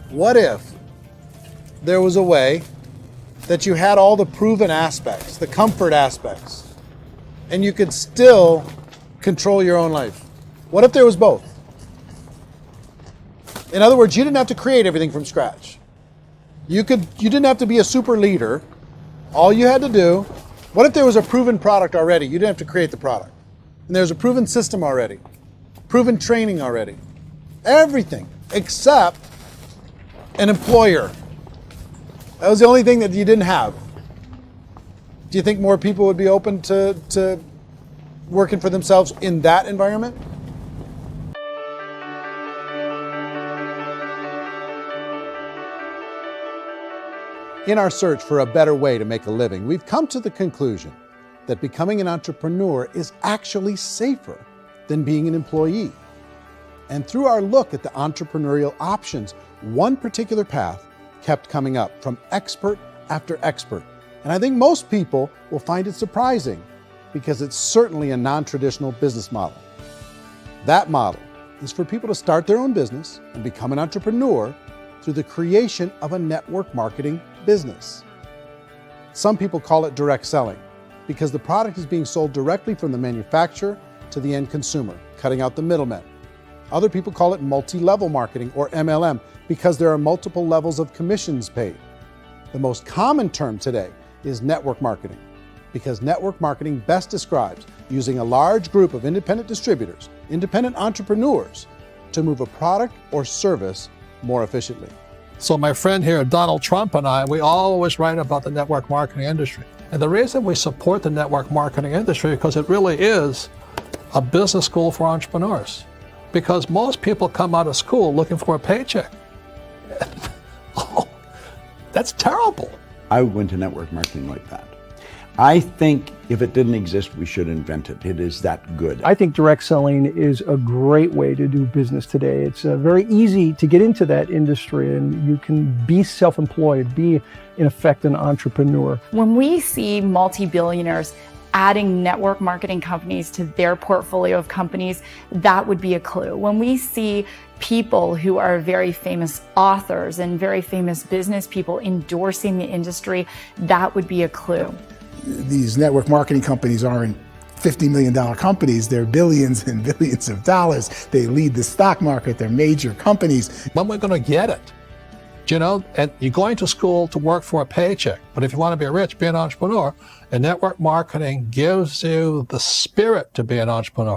What if there was a way that you had all the proven aspects, the comfort aspects, and you could still control your own life? What if there was both? In other words, you didn't have to create everything from scratch. You didn't have to be a super leader. All you had to do, what if there was a proven product already? You didn't have to create the product. And there's a proven system already, proven training already. Everything except an employer. That was the only thing that you didn't have. Do you think more people would be open to working for themselves in that environment? In our search for a better way to make a living, we've come to the conclusion that becoming an entrepreneur is actually safer than being an employee. And through our look at the entrepreneurial options, one particular path kept coming up from expert after expert. And I think most people will find it surprising because it's certainly a non-traditional business model. That model is for people to start their own business and become an entrepreneur through the creation of a network marketing business. Some people call it direct selling because the product is being sold directly from the manufacturer to the end consumer, cutting out the middlemen. Other people call it multi-level marketing, or MLM, because there are multiple levels of commissions paid. The most common term today is network marketing, because network marketing best describes using a large group of independent distributors, independent entrepreneurs, to move a product or service more efficiently. So my friend here, Donald Trump, and I, we always write about the network marketing industry. And the reason we support the network marketing industry is because it really is a business school for entrepreneurs. Because most people come out of school looking for a paycheck. Oh, that's terrible. I went to network marketing like that. I think if it didn't exist, we should invent it. It is that good. I think direct selling is a great way to do business today. It's very easy to get into that industry, and you can be self-employed, be in effect an entrepreneur. When we see multi-billionaires adding network marketing companies to their portfolio of companies, that would be a clue. When we see people who are very famous authors and very famous business people endorsing the industry, that would be a clue. These network marketing companies aren't $50 million companies, they're billions and billions of dollars. They lead the stock market, they're major companies. When we're going to get it? You know, and you're going to school to work for a paycheck, but if you want to be rich, be an entrepreneur, and network marketing gives you the spirit to be an entrepreneur.